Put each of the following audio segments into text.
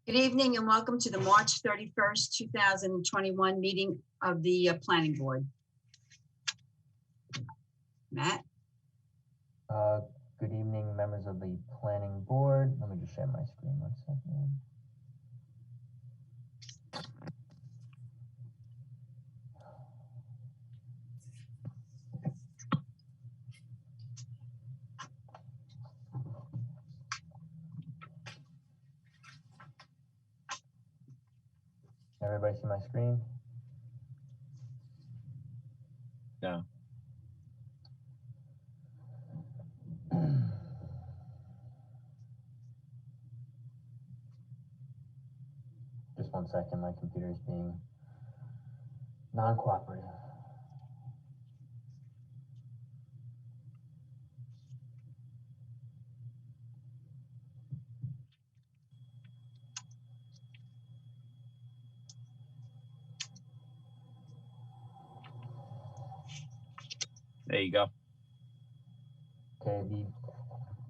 Good evening and welcome to the March 31st, 2021 meeting of the Planning Board. Matt? Good evening, members of the Planning Board. Let me just share my screen 1 second. Everybody see my screen? No. Just 1 second, my computer is being non-cooperative. There you go. Okay,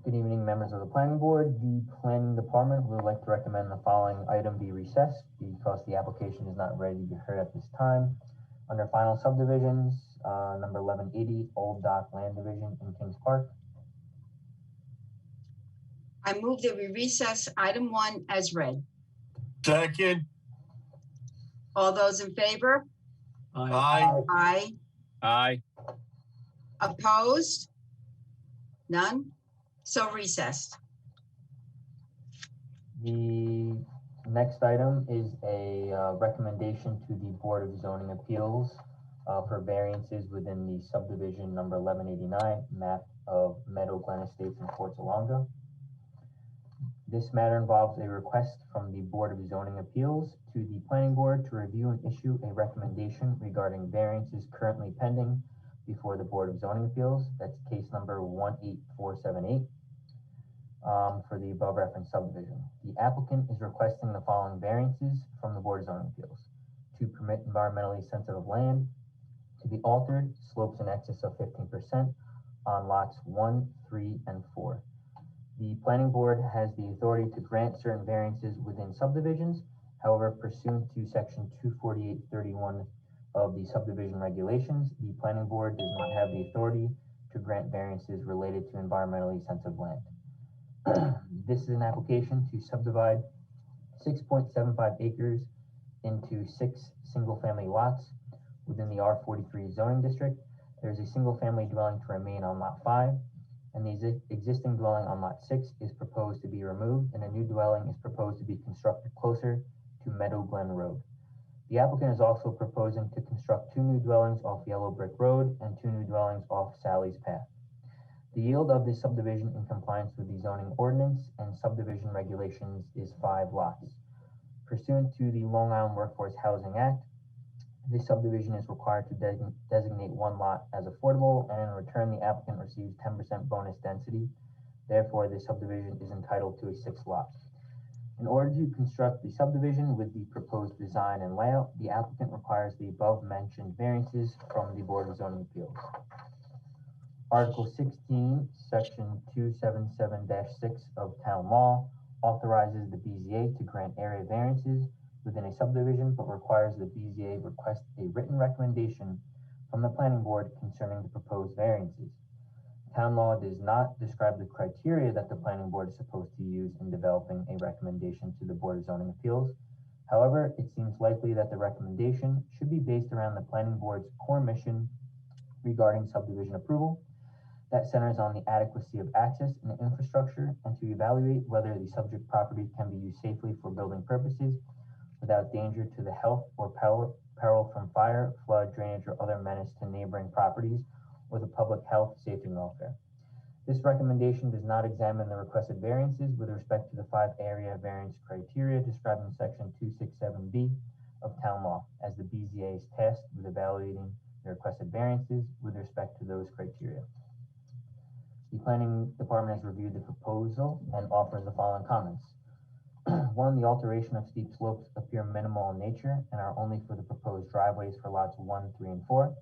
good evening, members of the Planning Board. The Planning Department would like to recommend the following item be recessed because the application is not ready to be heard at this time. Under final subdivisions, number 1180, Old Dock Land Division in Kings Park. I move that we recess item 1 as read. Second. All those in favor? Aye. Aye. Aye. Opposed? None? So recessed. The next item is a recommendation to the Board of Zoning Appeals for variances within the subdivision number 1189, map of Meadow Glen Estates in Fort Salonga. This matter involves a request from the Board of Zoning Appeals to the Planning Board to review and issue a recommendation regarding variances currently pending before the Board of Zoning Appeals. That's case number 18478 for the above referenced subdivision. The applicant is requesting the following variances from the Board of Zoning Appeals: to permit environmentally sensitive land to be altered, slopes in excess of 15% on lots 1, 3, and 4. The Planning Board has the authority to grant certain variances within subdivisions. However, pursuant to section 248.31 of the subdivision regulations, the Planning Board does not have the authority to grant variances related to environmentally sensitive land. This is an application to subdivide 6.75 acres into 6 single-family lots within the R43 zoning district. There's a single-family dwelling to remain on lot 5, and the existing dwelling on lot 6 is proposed to be removed, and a new dwelling is proposed to be constructed closer to Meadow Glen Road. The applicant is also proposing to construct 2 new dwellings off Yellow Brick Road and 2 new dwellings off Sally's Path. The yield of this subdivision in compliance with the zoning ordinance and subdivision regulations is 5 lots. Pursuant to the Long Island Workforce Housing Act, this subdivision is required to designate 1 lot as affordable, and in return, the applicant receives 10% bonus density. Therefore, this subdivision is entitled to a 6th lot. In order to construct the subdivision with the proposed design and layout, the applicant requires the above-mentioned variances from the Board of Zoning Appeals. Article 16, Section 277-6 of Town Law authorizes the BZA to grant area variances within a subdivision, but requires the BZA request a written recommendation from the Planning Board concerning the proposed variances. Town law does not describe the criteria that the Planning Board is supposed to use in developing a recommendation to the Board of Zoning Appeals. However, it seems likely that the recommendation should be based around the Planning Board's core mission regarding subdivision approval, that centers on the adequacy of access and infrastructure, and to evaluate whether the subject property can be used safely for building purposes without danger to the health or peril from fire, flood, drainage, or other menace to neighboring properties or the public health, safety, and welfare. This recommendation does not examine the requested variances with respect to the 5 area variance criteria described in section 267B of Town Law, as the BZA is tasked with evaluating the requested variances with respect to those criteria. The Planning Department has reviewed the proposal and offers the following comments. 1, the alteration of steep slopes appear minimal in nature and are only for the proposed driveways for lots 1, 3, and 4.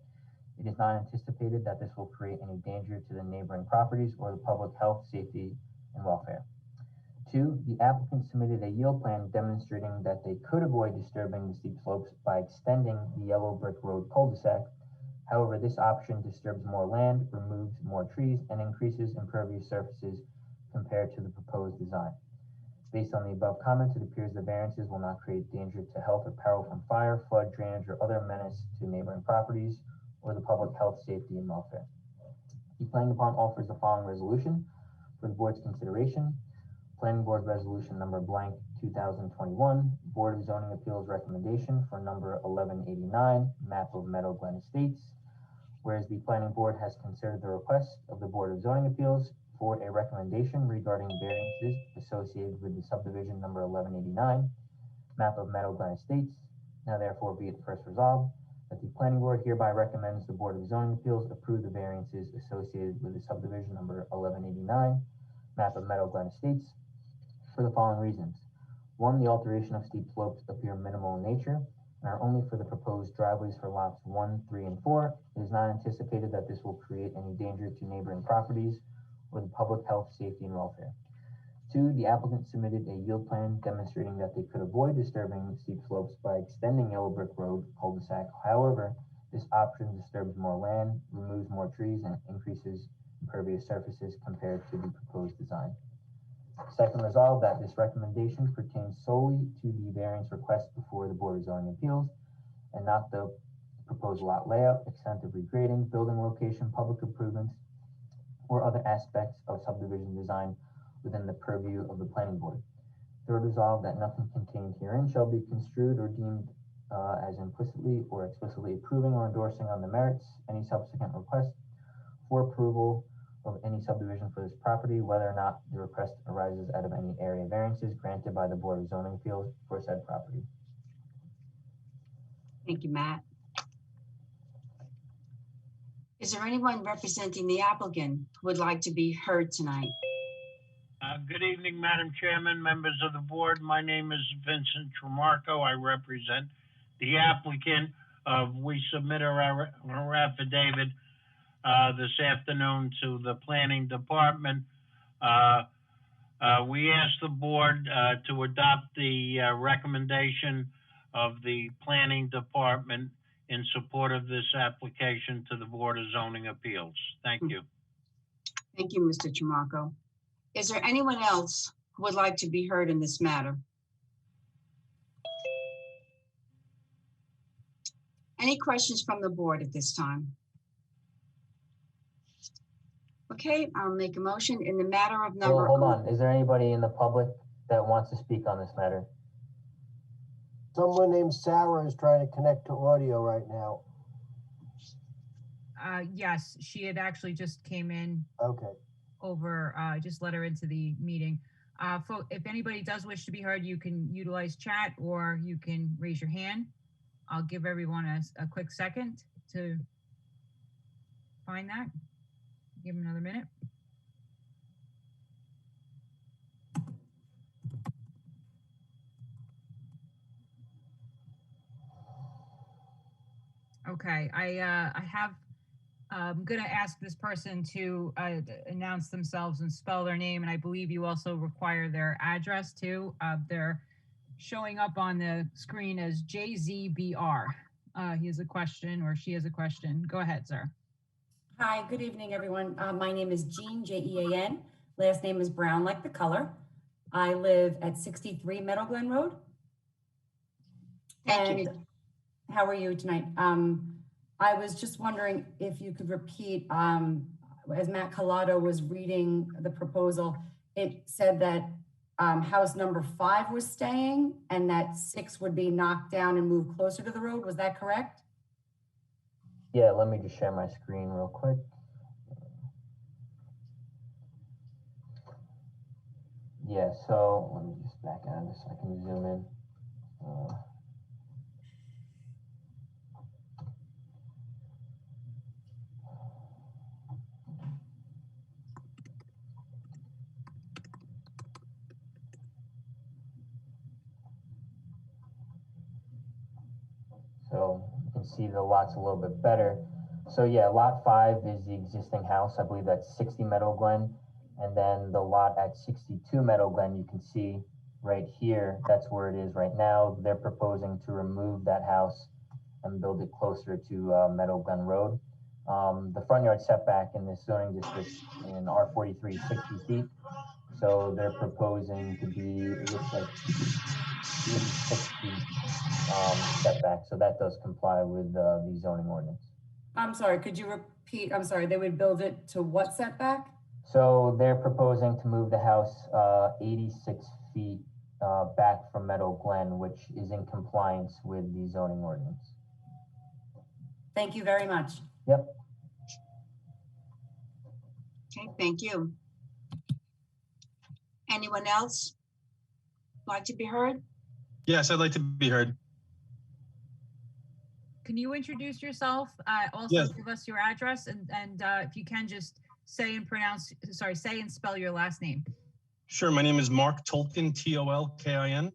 It is not anticipated that this will create any danger to the neighboring properties or the public health, safety, and welfare. 2, the applicant submitted a yield plan demonstrating that they could avoid disturbing the steep slopes by extending the yellow brick road cul-de-sac. However, this option disturbs more land, removes more trees, and increases impervious surfaces compared to the proposed design. Based on the above comments, it appears the variances will not create danger to health or peril from fire, flood, drainage, or other menace to neighboring properties or the public health, safety, and welfare. The planning department offers the following resolution for the board's consideration. Planning Board Resolution number blank 2021, Board of Zoning Appeals recommendation for number 1189, map of Meadow Glen Estates. Whereas the Planning Board has considered the request of the Board of Zoning Appeals for a recommendation regarding variances associated with the subdivision number 1189, map of Meadow Glen Estates. Now therefore be it first resolved that the Planning Board hereby recommends the Board of Zoning Appeals approve the variances associated with the subdivision number 1189, map of Meadow Glen Estates, for the following reasons. 1, the alteration of steep slopes appear minimal in nature and are only for the proposed driveways for lots 1, 3, and 4. It is not anticipated that this will create any danger to neighboring properties or the public health, safety, and welfare. 2, the applicant submitted a yield plan demonstrating that they could avoid disturbing steep slopes by extending Yellow Brick Road cul-de-sac. However, this option disturbs more land, removes more trees, and increases impervious surfaces compared to the proposed design. Second, resolve that this recommendation pertains solely to the variance request before the Board of Zoning Appeals and not the proposed lot layout, extent of regrading, building location, public improvements, or other aspects of subdivision design within the purview of the Planning Board. Third, resolve that nothing contained herein shall be construed or deemed as implicitly or explicitly approving or endorsing on the merits any subsequent request for approval of any subdivision for this property, whether or not the request arises out of any area variances granted by the Board of Zoning Appeals for said property. Thank you, Matt. Is there anyone representing the applicant who would like to be heard tonight? Good evening, Madam Chairman, members of the board. My name is Vincent Tremarco. I represent the applicant. We submitted our affidavit this afternoon to the planning department. We asked the board to adopt the recommendation of the planning department in support of this application to the Board of Zoning Appeals. Thank you. Thank you, Mr. Tremarco. Is there anyone else who would like to be heard in this matter? Any questions from the board at this time? Okay, I'll make a motion in the matter of number. Hold on. Is there anybody in the public that wants to speak on this matter? Someone named Sarah is trying to connect to audio right now. Yes, she had actually just came in Okay. over, just let her into the meeting. If anybody does wish to be heard, you can utilize chat or you can raise your hand. I'll give everyone a quick second to find that. Give them another minute. Okay, I'm gonna ask this person to announce themselves and spell their name, and I believe you also require their address too. They're showing up on the screen as JZBR. He has a question or she has a question. Go ahead, sir. Hi, good evening, everyone. My name is Jean, Jean. Last name is Brown, like the color. I live at 63 Meadow Glen Road. Thank you. How are you tonight? I was just wondering if you could repeat, as Matt Collado was reading the proposal, it said that house number 5 was staying and that 6 would be knocked down and moved closer to the road. Was that correct? Yeah, let me just share my screen real quick. Yeah, so let me just back out of this so I can zoom in. So you can see the lots a little bit better. So yeah, lot 5 is the existing house. I believe that's 60 Meadow Glen. And then the lot at 62 Meadow Glen, you can see right here, that's where it is right now. They're proposing to remove that house and build it closer to Meadow Glen Road. The front yard setback in this zoning district in R43 is 60 feet. So they're proposing to be, it looks like 86 feet setback. So that does comply with the zoning ordinance. I'm sorry, could you repeat? I'm sorry, they would build it to what setback? So they're proposing to move the house 86 feet back from Meadow Glen, which is in compliance with the zoning ordinance. Thank you very much. Yep. Okay, thank you. Anyone else like to be heard? Yes, I'd like to be heard. Can you introduce yourself? Also Yes. give us your address and if you can just say and spell your last name. Sure, my name is Mark Tolkien, Tolkin.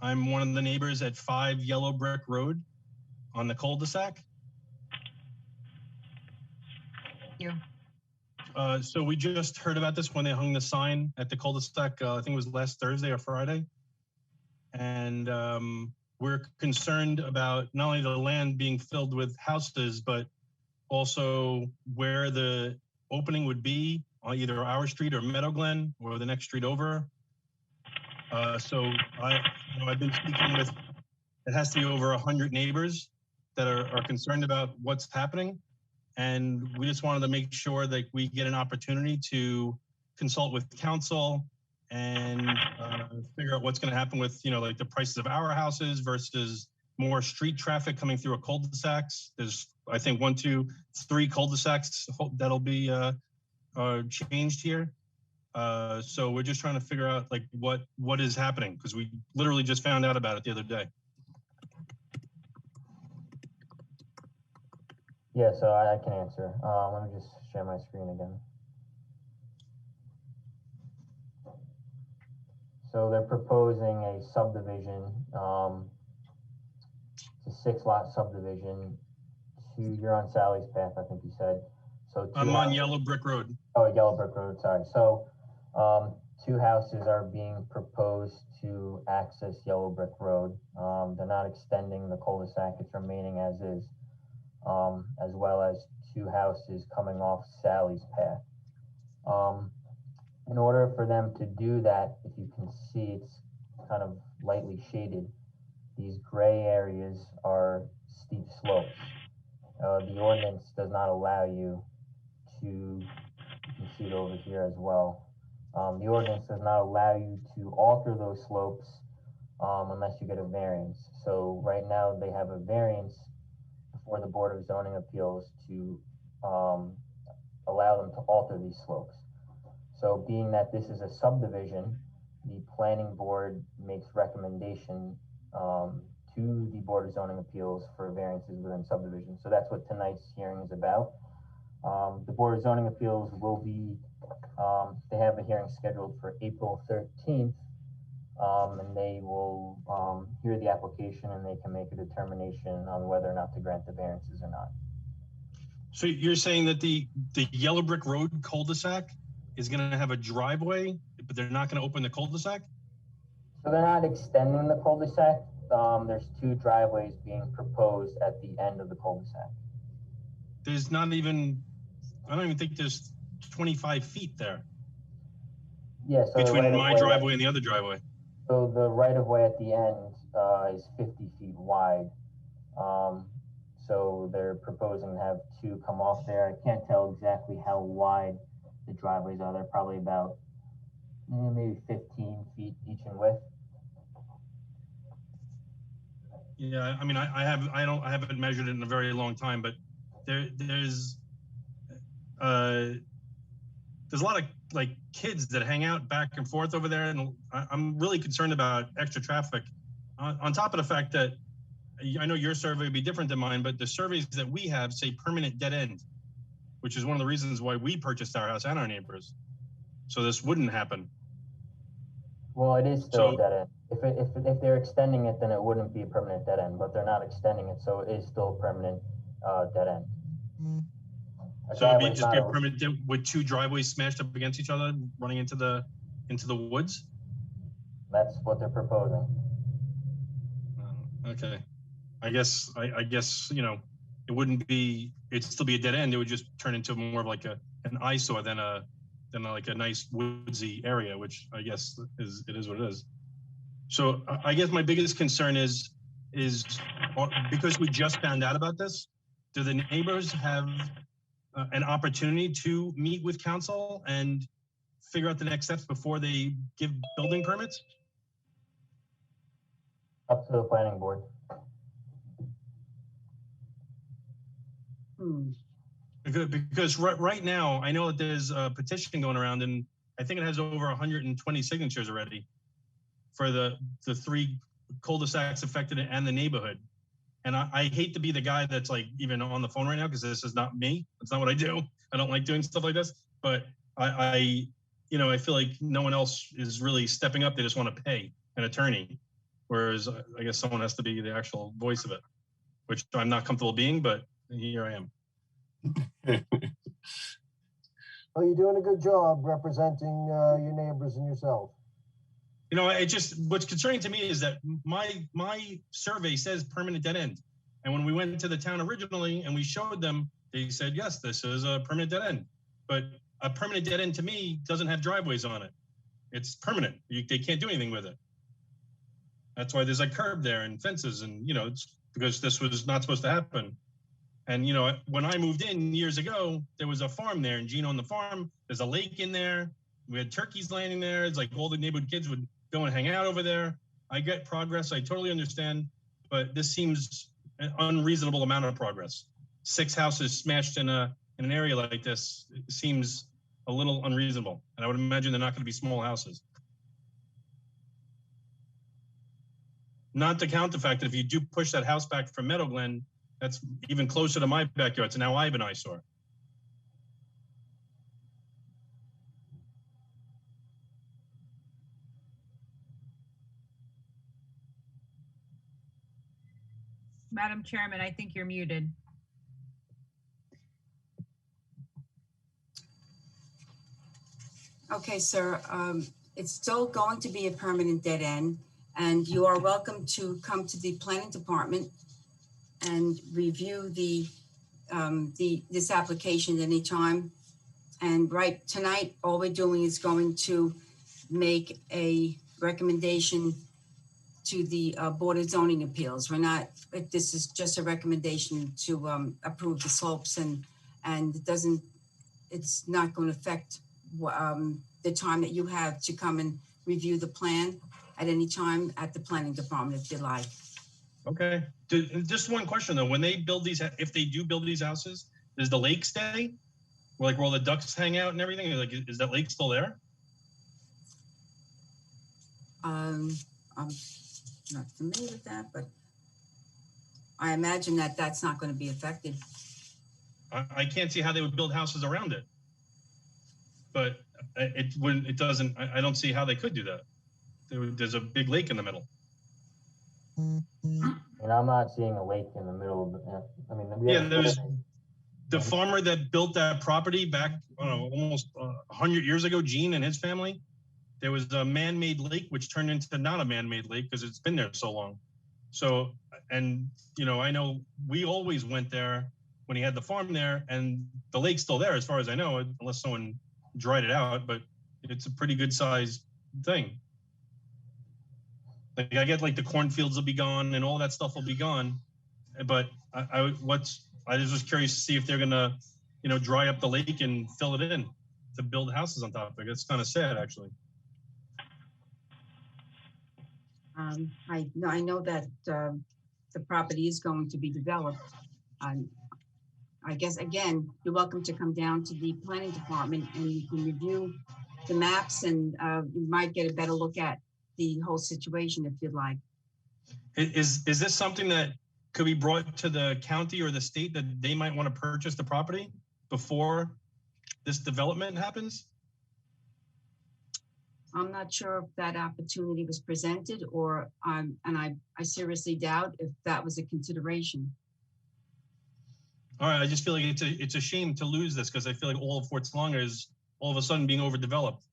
I'm one of the neighbors at 5 Yellow Brick Road on the cul-de-sac. Thank you. So we just heard about this when they hung the sign at the cul-de-sac, I think it was last Thursday or Friday. And we're concerned about not only the land being filled with houses, but also where the opening would be on either our street or Meadow Glen or the next street over. So I've been speaking with, it has to be over 100 neighbors that are concerned about what's happening. And we just wanted to make sure that we get an opportunity to consult with council and figure out what's going to happen with, like the prices of our houses versus more street traffic coming through a cul-de-sacs. There's, I think, 1, 2, 3 cul-de-sacs that'll be changed here. So we're just trying to figure out like what is happening, because we literally just found out about it the other day. Yeah, so I can answer. Let me just share my screen again. So they're proposing a subdivision. It's a 6-lot subdivision. You're on Sally's Path, I think you said. So I'm on Yellow Brick Road. Oh, Yellow Brick Road, sorry. So 2 houses are being proposed to access Yellow Brick Road. They're not extending the cul-de-sac, it's remaining as is, as well as 2 houses coming off Sally's Path. In order for them to do that, if you can see, it's kind of lightly shaded. These gray areas are steep slopes. The ordinance does not allow you to, you can see it over here as well. The ordinance does not allow you to alter those slopes unless you get a variance. So right now they have a variance before the Board of Zoning Appeals to allow them to alter these slopes. So being that this is a subdivision, the planning board makes recommendation to the Board of Zoning Appeals for variances within subdivision. So that's what tonight's hearing is about. The Board of Zoning Appeals will be, they have a hearing scheduled for April 13th, and they will hear the application and they can make a determination on whether or not to grant the variances or not. So you're saying that the Yellow Brick Road cul-de-sac is going to have a driveway, but they're not going to open the cul-de-sac? So they're not extending the cul-de-sac. There's 2 driveways being proposed at the end of the cul-de-sac. There's not even, I don't even think there's 25 feet there. Yeah, so between my driveway and the other driveway. So the right-of-way at the end is 50 feet wide. So they're proposing to have 2 come off there. I can't tell exactly how wide the driveways are. They're probably about maybe 15 feet each in width. Yeah, I mean, I haven't measured it in a very long time, but there's a lot of like kids that hang out back and forth over there, and I'm really concerned about extra traffic. On top of the fact that I know your survey would be different than mine, but the surveys that we have say permanent dead end, which is one of the reasons why we purchased our house and our neighbors. So this wouldn't happen. Well, it is still a dead end. If they're extending it, then it wouldn't be a permanent dead end, but they're not extending it, so it is still a permanent dead end. A So it'd driveway's just be not a permanent with two driveways smashed up against each other, running into the woods? That's what they're proposing. Okay. I guess, you know, it wouldn't be, it'd still be a dead end. It would just turn into more of like an eyesore than like a nice woodsy area, which I guess it is what it is. So I guess my biggest concern is because we just found out about this, do the neighbors have an opportunity to meet with council and figure out the next steps before they give building permits? Up to the planning board. Because right now, I know that there's a petition going around, and I think it has over 120 signatures already for the 3 cul-de-sacs affected and the neighborhood. And I hate to be the guy that's like even on the phone right now, because this is not me. That's not what I do. I don't like doing stuff like this. But I feel like no one else is really stepping up. They just want to pay an attorney, whereas I guess someone has to be the actual voice of it, which I'm not comfortable being, but here I am. Well, you're doing a good job representing your neighbors and yourself. You know, what's concerning to me is that my survey says permanent dead end. And when we went to the town originally and we showed them, they said, yes, this is a permanent dead end. But a permanent dead end to me doesn't have driveways on it. It's permanent. They can't do anything with it. That's why there's a curb there and fences, and, you know, it's because this was not supposed to happen. And, you know, when I moved in years ago, there was a farm there, and Gene owned the farm. There's a lake in there. We had turkeys landing there. It's like all the neighborhood kids would go and hang out over there. I get progress. I totally understand. But this seems an unreasonable amount of progress. 6 houses smashed in an area like this seems a little unreasonable. And I would imagine they're not going to be small houses. Not to count the fact that if you do push that house back from Meadow Glen, that's even closer to my backyard. So now I have an eyesore. Madam Chairman, I think you're muted. Okay, sir, it's still going to be a permanent dead end, and you are welcome to come to the planning department and review this application at any time. And right tonight, all we're doing is going to make a recommendation to the Board of Zoning Appeals. This is just a recommendation to approve the slopes, and it's not going to affect the time that you have to come and review the plan at any time at the planning department, if you like. Okay. Just one question though, when they build these, if they do build these houses, does the lake stay? Like where all the ducks hang out and everything? Like, is that lake still there? I'm not familiar with that, but I imagine that that's not going to be affected. I can't see how they would build houses around it, but it doesn't. I don't see how they could do that. There's a big lake in the middle. And I'm not seeing a lake in the middle of the, I mean, there's the farmer that built that property back, almost 100 years ago, Gene and his family. There was a man-made lake, which turned into not a man-made lake because it's been there so long. So, and, you know, I know we always went there when he had the farm there, and the lake's still there as far as I know, unless someone dried it out, but it's a pretty good sized thing. Like I get like the cornfields will be gone and all that stuff will be gone. But I was just curious to see if they're gonna, you know, dry up the lake and fill it in to build houses on top of it. It's kind of sad, actually. I know that the property is going to be developed. I guess, again, you're welcome to come down to the planning department and you can review the maps, and you might get a better look at the whole situation if you'd like. Is this something that could be brought to the county or the state that they might want to purchase the property before this development happens? I'm not sure if that opportunity was presented, or and I seriously doubt if that was a consideration. All right, I just feel like it's a shame to lose this because I feel like all of Fort Salonga is all of a sudden being overdeveloped.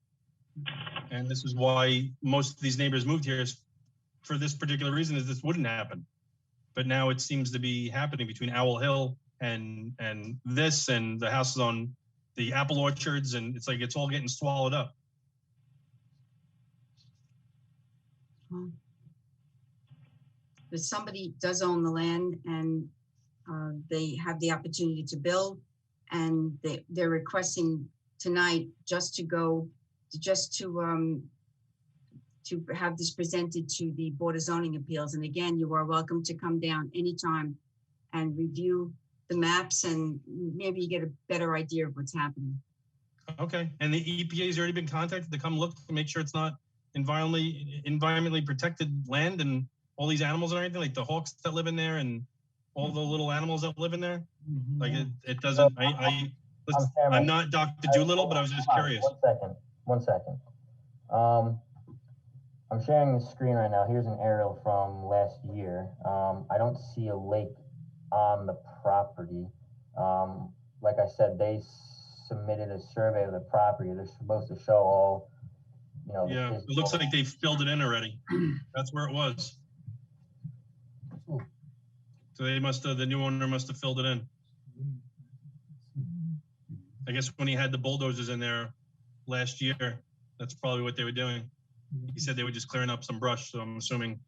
And this is why most of these neighbors moved here, is for this particular reason, is this wouldn't happen. But now it seems to be happening between Owl Hill and this and the houses on the apple orchards, and it's like it's all getting swallowed up. If somebody does own the land and they have the opportunity to build, and they're requesting tonight just to have this presented to the Board of Zoning Appeals. And again, you are welcome to come down anytime and review the maps, and maybe you get a better idea of what's happening. Okay, and the EPA's already been contacted to come look to make sure it's not environmentally protected land and all these animals and everything, like the hawks that live in there and all the little animals that live in there. Like it doesn't. I'm not Dr. Doolittle, but I was just curious. 1 second. I'm sharing the screen right now. Here's an aerial from last year. I don't see a lake on the property. Like I said, they submitted a survey of the property. They're supposed to show all, you know. Yeah, it looks like they filled it in already. That's where it was. So they must have, the new owner must have filled it in. I guess when he had the bulldozers in there last year, that's probably what they were doing. He said they were just clearing up some brush, so I'm assuming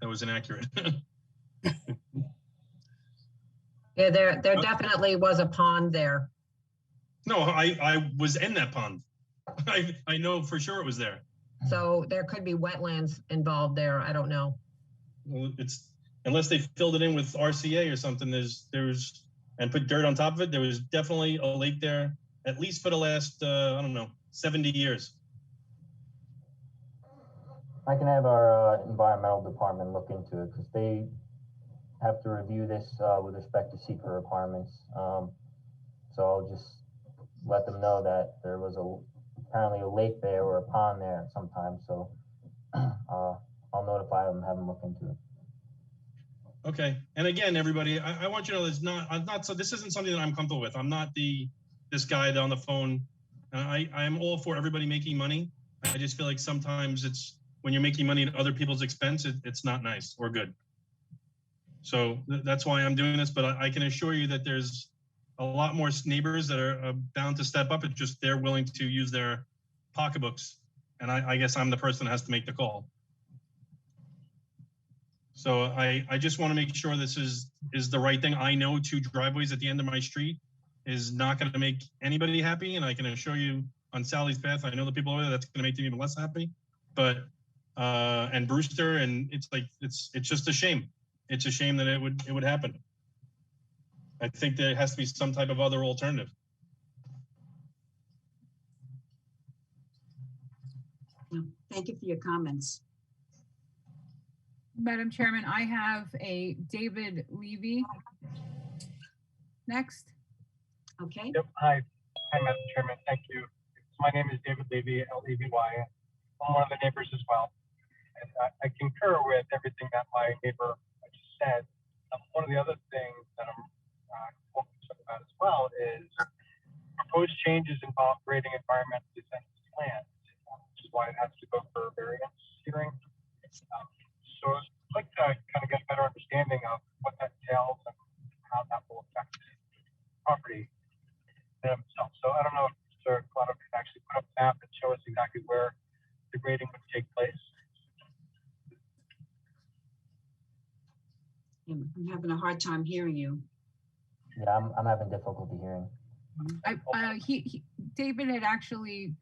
that was inaccurate. Yeah, there definitely was a pond there. No, I was in that pond. I know for sure it was there. So there could be wetlands involved there. I don't know. Well, it's, unless they filled it in with RCA or something, there's and put dirt on top of it. There was definitely a lake there, at least for the last, I don't know, 70 years. I can have our environmental department look into it, because they have to review this with respect to secret requirements. So I'll just let them know that there was apparently a lake there or a pond there at some time. So I'll notify them and have them look into it. Okay. And again, everybody, I want you to know so this isn't something that I'm comfortable with. I'm not this guy on the phone. I'm all for everybody making money. I just feel like sometimes it's, when you're making money at other people's expense, it's not nice or good. So that's why I'm doing this, but I can assure you that there's a lot more neighbors that are bound to step up. It's just they're willing to use their pocketbooks. And I guess I'm the person that has to make the call. So I just want to make sure this is the right thing. I know 2 driveways at the end of my street is not going to make anybody happy. And I can assure you on Sally's Path, I know the people over there, that's going to make them even less happy. But, and Brewster, and it's like, it's just a shame. It's a shame that it would happen. I think there has to be some type of other alternative. Thank you for your comments. Madam Chairman, I have a David Levy next. Okay. Yep. Hi, Madam Chairman. Thank you. My name is David Levy, L-E-V-Y. I'm one of the neighbors as well. And I concur with everything that my neighbor just said. One of the other things that I'm concerned about as well is proposed changes involve grading environmentally sensitive land, which is why it has to go for a variance hearing. So I'd like to kind of get a better understanding of what that entails and how that will affect the property themselves. So I don't know if Mr. Collado can actually put up a map and show us exactly where the grading would take place. I'm having a hard time hearing you. Yeah, I'm having difficulty hearing. David had actually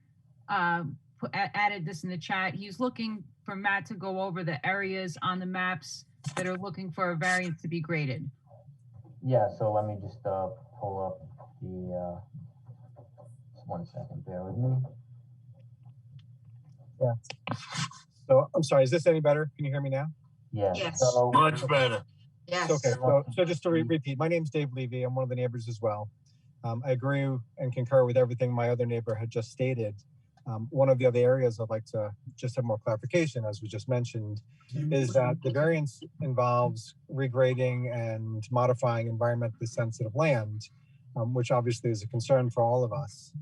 added this in the chat. He's looking for Matt to go over the areas on the maps that are looking for a variance to be graded. Yeah, so let me just pull up the, just 1 second, bear with me. Yeah. So I'm sorry, is this any better? Can you hear me now? Yeah. Yes. So, Much better. Yes. okay, so just to repeat, my name's Dave Levy. I'm one of the neighbors as well. I agree and concur with everything my other neighbor had just stated. One of the other areas I'd like to just have more clarification, as we just mentioned, is that the variance involves regrading and modifying environmentally sensitive land, which obviously is a concern for all of us.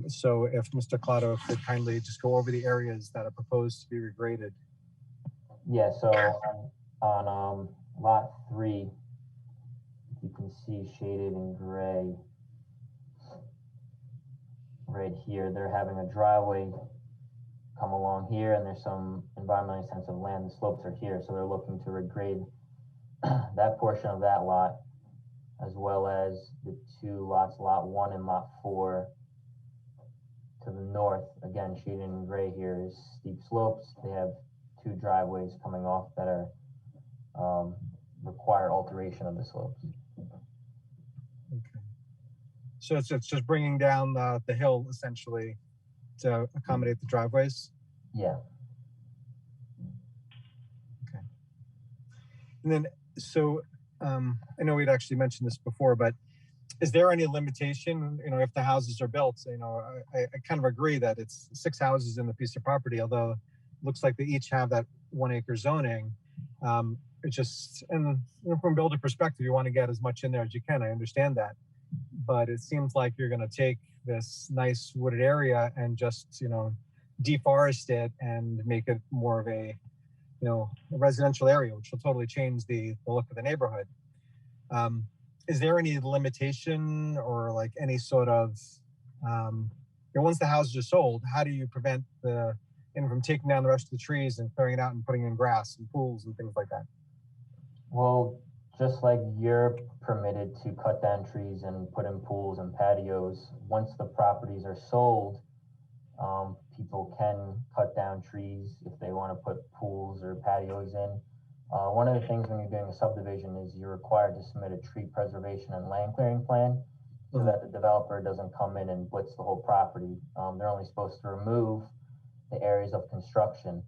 So if Mr. Collado could kindly just go over the areas that are proposed to be regraded. Yeah, so on lot 3, you can see shaded in gray right here, they're having a driveway come along here, and there's some environmentally sensitive land. The slopes are here, so they're looking to regrade that portion of that lot, as well as the 2 lots, lot 1 and lot 4 to the north. Again, shaded in gray here is steep slopes. They have 2 driveways coming off that are require alteration of the slopes. Okay. So it's just bringing down the hill essentially to accommodate the driveways? Yeah. Okay. And then, so I know we'd actually mentioned this before, but is there any limitation, you know, if the houses are built? You know, I kind of agree that it's 6 houses in the piece of property, although it looks like they each have that 1 acre zoning. It just, and you know, from a builder perspective, you want to get as much in there as you can. I understand that, but it seems like you're going to take this nice wooded area and just, you know, deforest it and make it more of a, you know, a residential area, which will totally change the look of the neighborhood. Is there any limitation or like any sort of, you know, once the houses are sold, how do you prevent the, from taking down the rest of the trees and clearing it out and putting in grass and pools and things like that? Well, just like you're permitted to cut down trees and put in pools and patios, once the properties are sold, people can cut down trees if they want to put pools or patios in. One of the things when you're doing a subdivision is you're required to submit a tree preservation and land clearing plan so that the developer doesn't come in and blitz the whole property. They're only supposed to remove the areas of construction.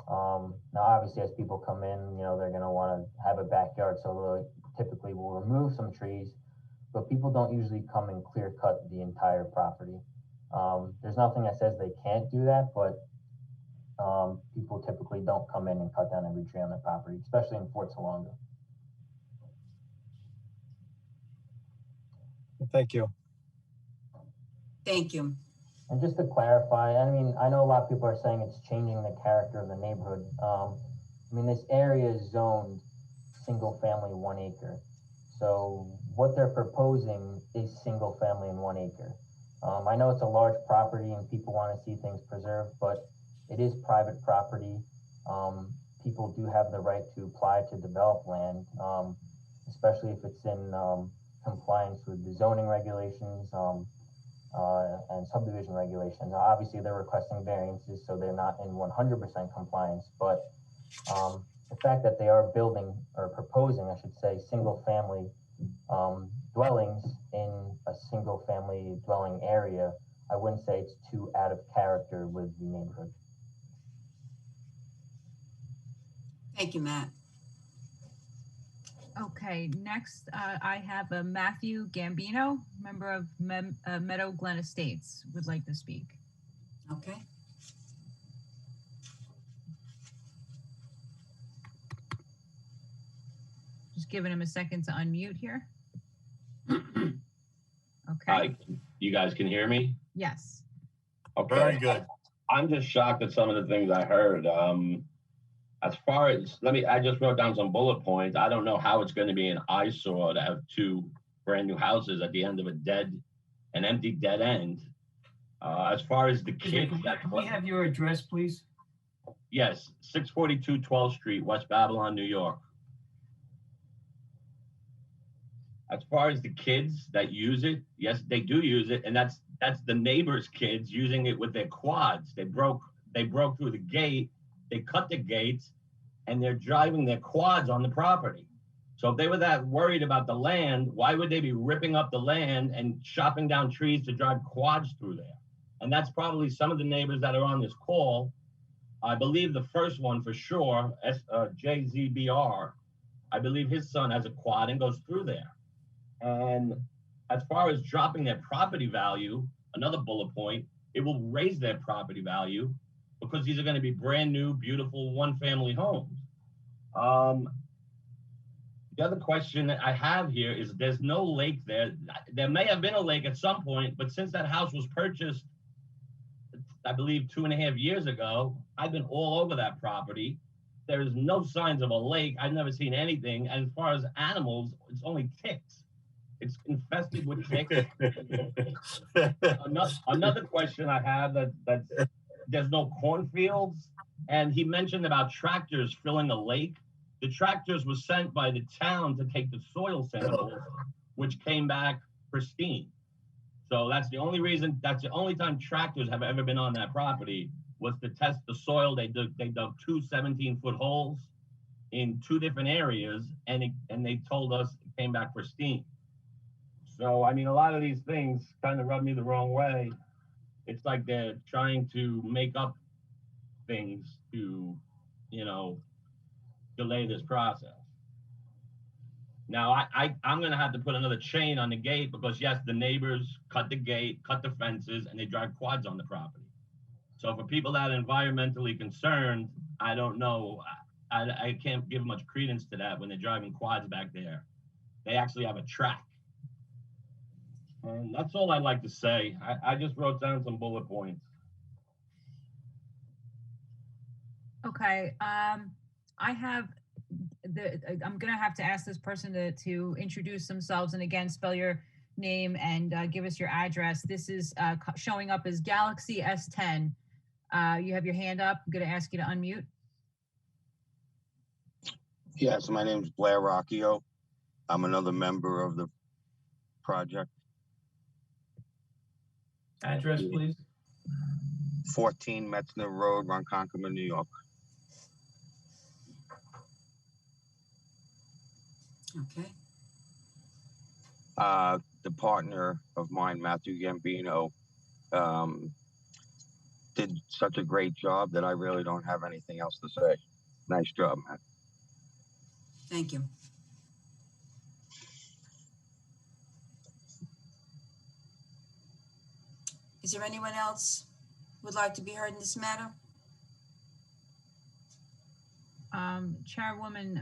Now, obviously, as people come in, you know, they're going to want to have a backyard, so they typically will remove some trees, but people don't usually come and clear cut the entire property. There's nothing that says they can't do that, but people typically don't come in and cut down every tree on their property, especially in Fort Salonga. Thank you. Thank you. And just to clarify, I mean, I know a lot of people are saying it's changing the character of the neighborhood. I mean, this area is zoned single family 1 acre. So what they're proposing is single family in 1 acre. I know it's a large property and people want to see things preserved, but it is private property. People do have the right to apply to develop land, especially if it's in compliance with the zoning regulations and subdivision regulations. Now, obviously, they're requesting variances, so they're not in 100% compliance, but the fact that they are building or proposing, I should say, single family dwellings in a single family dwelling area, I wouldn't say it's too out of character with the neighborhood. Thank you, Matt. Okay, next I have a Matthew Gambino, member of Meadow Glen Estates, would like to speak. Okay. Just giving him a second to unmute here. Okay. Hi, you guys can hear me? Yes. Okay. Very good. I'm just shocked at some of the things I heard. As far as, I just wrote down some bullet points. I don't know how it's going to be an eyesore to have 2 brand new houses at the end of an empty dead end. As far as the kids Can we have your address, please? Yes, 642 12th Street, West Babylon, New York. As far as the kids that use it, yes, they do use it, and that's the neighbors' kids using it with their quads. They broke through the gate. They cut the gates, and they're driving their quads on the property. So if they were that worried about the land, why would they be ripping up the land and chopping down trees to drive quads through there? And that's probably some of the neighbors that are on this call. I believe the first one for sure, JZBR, I believe his son has a quad and goes through there. And as far as dropping their property value, another bullet point, it will raise their property value because these are going to be brand new, beautiful one-family homes. The other question that I have here is there's no lake there. There may have been a lake at some point, but since that house was purchased, I believe 2.5 years ago, I've been all over that property. There's no signs of a lake. I've never seen anything. And as far as animals, it's only ticks. It's infested with ticks. Another question I have that's there's no cornfields. And he mentioned about tractors filling the lake. The tractors were sent by the town to take the soil samples, which came back pristine. So that's the only time tractors have ever been on that property was to test the soil. They dug 2 17-foot holes in 2 different areas, and they told us it came back pristine. So, I mean, a lot of these things kind of rub me the wrong way. It's like they're trying to make up things to, delay this process. Now, I'm going to have to put another chain on the gate because, yes, the neighbors cut the gate, cut the fences, and they drive quads on the property. So for people that are environmentally concerned, I don't know. I can't give much credence to that when they're driving quads back there. They actually have a track. And that's all I'd like to say. I just wrote down some bullet points. Okay, I'm gonna have to ask this person to introduce themselves, and again, spell your name and give us your address. This is showing up as Galaxy S10. You have your hand up. I'm gonna ask you to unmute. Yes, my name is Blair Rocchio. I'm another member of the project. Address, please. 14 Metzner Road, Ronkonkoma, New York. Okay. The partner of mine, Matthew Gambino, did such a great job that I really don't have anything else to say. Nice job, Matt. Thank you. Is there anyone else who would like to be heard in this matter? Chairwoman,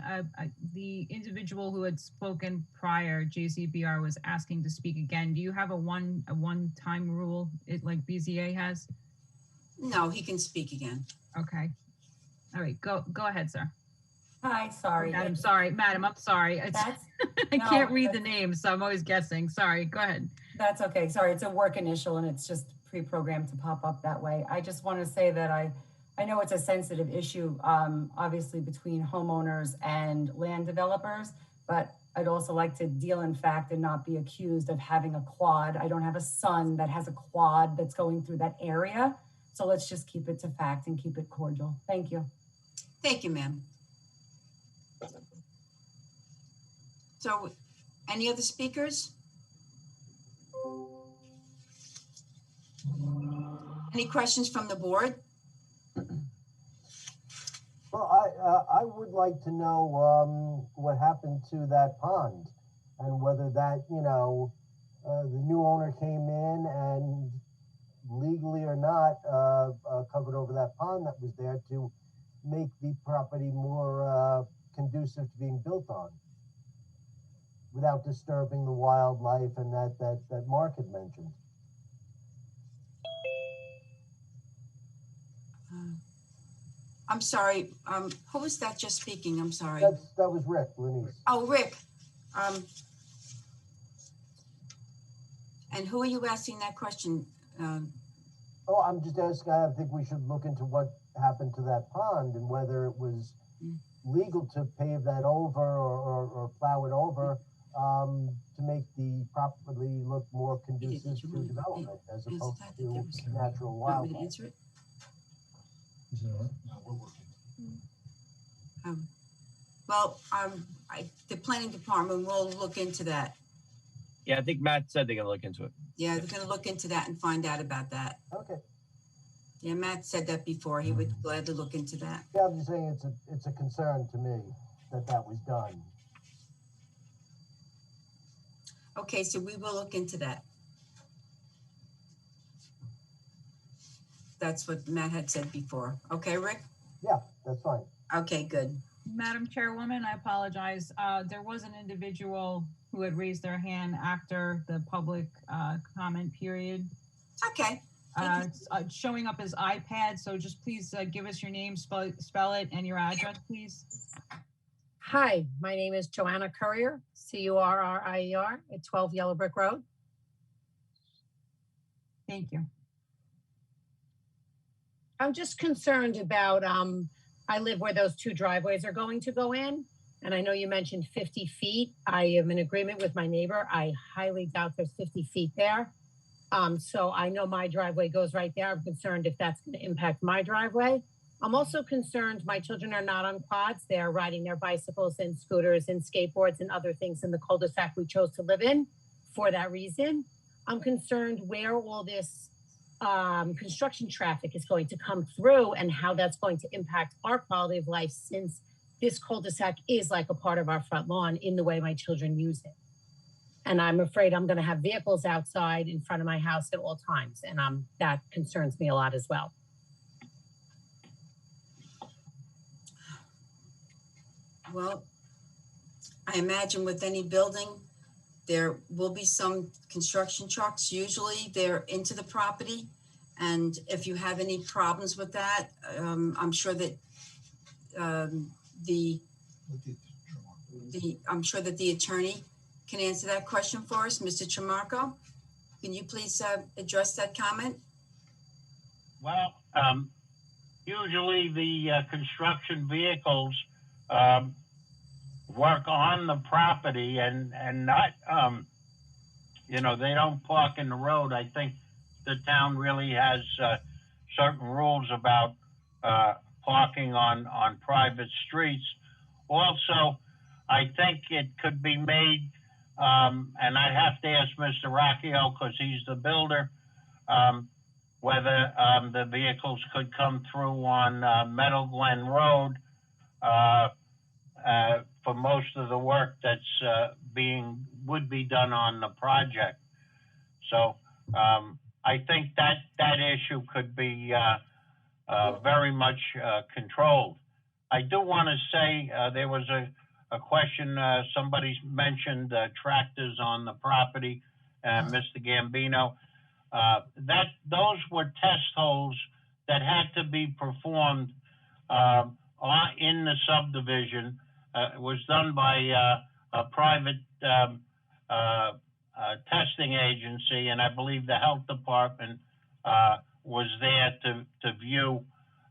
the individual who had spoken prior, JCBR, was asking to speak again. Do you have a one-time rule, like BZA has? No, he can speak again. Okay. All right, go ahead, sir. Hi, sorry. Madam, sorry. Madam, I'm sorry. That's, I can't read the name, so I'm always guessing. Sorry, go ahead. That's okay. Sorry, it's a work initial and it's just pre-programmed to pop up that way. I just want to say that I know it's a sensitive issue, obviously between homeowners and land developers, but I'd also like to deal in fact and not be accused of having a quad. I don't have a son that has a quad that's going through that area. So let's just keep it to fact and keep it cordial. Thank you. Thank you, ma'am. So, any other speakers? Any questions from the board? Well, I would like to know what happened to that pond and whether that, the new owner came in and legally or not covered over that pond that was there to make the property more conducive to being built on without disturbing the wildlife and that Mark had mentioned. I'm sorry, who was that just speaking? I'm sorry. That was Rick, Lenise. Oh, Rick. And who are you asking that question? Oh, I'm just asking, I think we should look into what happened to that pond and whether it was legal to pave that over or plow it over to make the property look more conducive to development as opposed to natural wildlife. Answer it? Well, the planning department will look into that. Yeah, I think Matt said they're gonna look into it. Yeah, they're gonna look into that and find out about that. Okay. Yeah, Matt said that before. He would gladly look into that. Yeah, I'm just saying it's a concern to me that was done. Okay, so we will look into that. that's what Matt had said before. Okay, Rick? Yeah, that's fine. Okay, good. Madam Chairwoman, I apologize. There was an individual who had raised their hand after the public comment period. Okay. It's showing up as iPad, so just please give us your name, spell it, and your address, please. Hi, my name is Joanna Currier, Currier, at 12 Yellow Brick Road. Thank you. I'm just concerned about, I live where those two driveways are going to go in, and I know you mentioned 50 feet. I am in agreement with my neighbor. I highly doubt there's 50 feet there. So I know my driveway goes right there. I'm concerned if that's going to impact my driveway. I'm also concerned my children are not on quads. They're riding their bicycles and scooters and skateboards and other things in the cul-de-sac we chose to live in for that reason. I'm concerned where all this construction traffic is going to come through and how that's going to impact our quality of life, since this cul-de-sac is like a part of our front lawn in the way my children use it. And I'm afraid I'm going to have vehicles outside in front of my house at all times. And that concerns me a lot as well. Well, I imagine with any building, there will be some construction trucks. Usually they're into the property. And if you have any problems with that, I'm sure that I'm sure that the attorney can answer that question for us. Mr. Tramarco, can you please address that comment? Well, usually the construction vehicles work on the property and not, you know, they don't park in the road. I think the town really has certain rules about parking on private streets. Also, I think it could be made, and I'd have to ask Mr. Rocchio because he's the builder, whether the vehicles could come through on Meadow Glen Road for most of the work that's would be done on the project. So I think that issue could be very much controlled. I do want to say there was a question, somebody mentioned tractors on the property, Mr. Gambino. Those were test holes that had to be performed in the subdivision. It was done by a private testing agency, and I believe the health department was there to view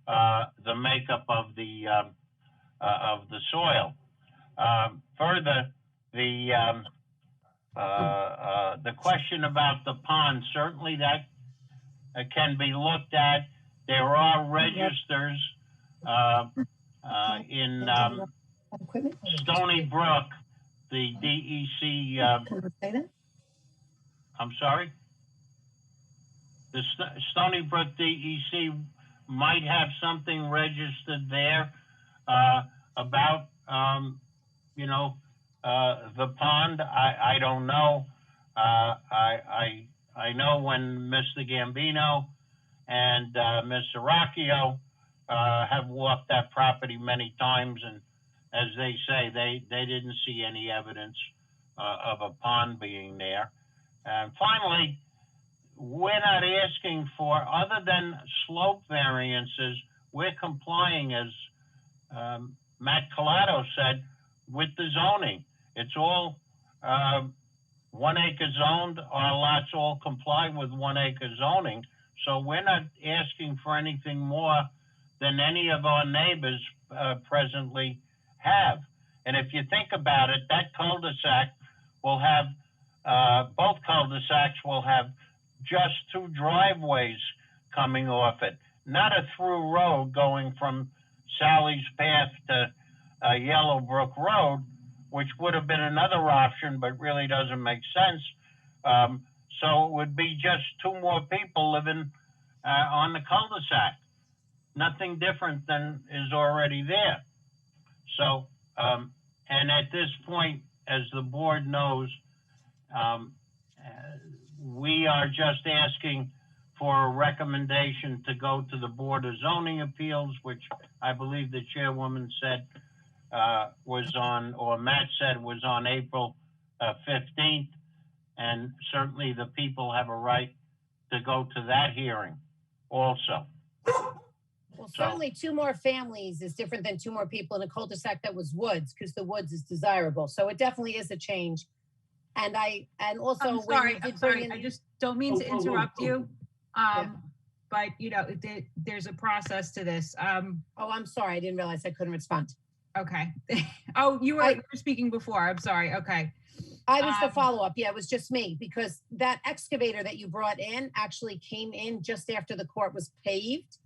the makeup of the soil. Further, the question about the pond, certainly that can be looked at. There are registers in Stony Brook, the DEC. I'm sorry? The Stony Brook DEC might have something registered there about, you know, the pond. I don't know. I know when Mr. Gambino and Mr. Rocchio have walked that property many times, and as they say, they didn't see any evidence of a pond being there. And finally, we're not asking for, other than slope variances, we're complying, as Matt Colato said, with the zoning. It's all 1 acre zoned. Our lots all comply with 1 acre zoning. So we're not asking for anything more than any of our neighbors presently have. And if you think about it, that cul-de-sac will have, both cul-de-sacs will have just 2 driveways coming off it, not a through road going from Sally's Path to Yellowbrook Road, which would have been another option, but really doesn't make sense. So it would be just 2 more people living on the cul-de-sac. Nothing different than is already there. So, and at this point, as the board knows, we are just asking for a recommendation to go to the Board of Zoning Appeals, which I believe the chairwoman said was on, or Matt said was on April 15th. And certainly the people have a right to go to that hearing also. Well, certainly 2 more families is different than 2 more people in a cul-de-sac that was woods, because the woods is desirable. So it definitely is a change. And also I'm when sorry, you did I'm bring sorry. in- I just don't mean to interrupt you. But you know, there's a process to this. Oh, I'm sorry. I didn't realize I couldn't respond. Okay. Oh, you were speaking before. I'm sorry. Okay. I was the follow-up. Yeah, it was just me, because that excavator that you brought in actually came in just after the court was paved,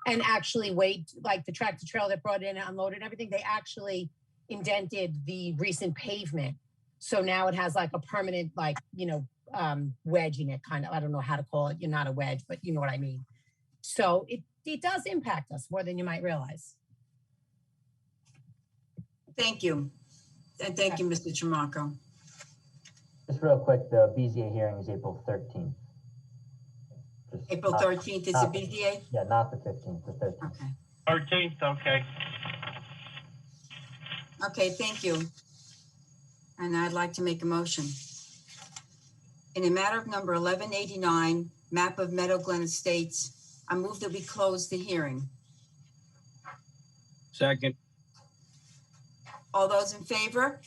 and actually like the tractor trailer that brought in and unloaded everything, they actually indented the recent pavement. So now it has like a permanent, like, wedge in it, kind of. I don't know how to call it. You're not a wedge, but you know what I mean. So it does impact us more than you might realize. Thank you. And thank you, Mr. Tramarko. Just real quick, the BZA hearing is April 13th. April 13th is the BZA? Yeah, not the 15th, the 13th. Okay. 13th, okay. Okay, thank you. And I'd like to make a motion. In a matter of number 1189, map of Meadow Glen Estates, I move that we close the hearing. Second. All those in favor?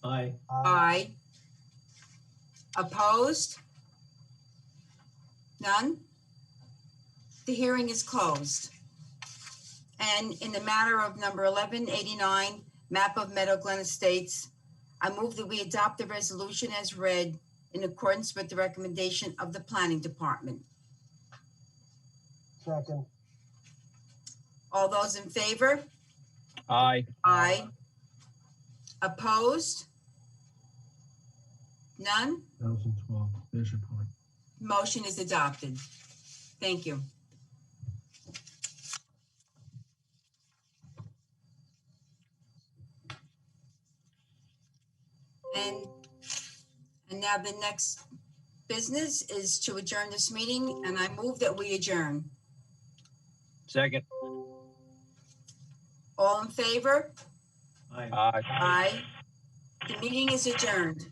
Aye. Aye. Opposed? None? The hearing is closed. And in the matter of number 1189, map of Meadow Glen Estates, I move that we adopt the resolution as read in accordance with the recommendation of the Planning Department. Second. All those in favor? Aye. Aye. Opposed? None? 2012, there's your point. Motion is adopted. Thank you. And now the next business is to adjourn this meeting, and I move that we adjourn. Second. All in favor? Aye. Aye. The meeting is adjourned.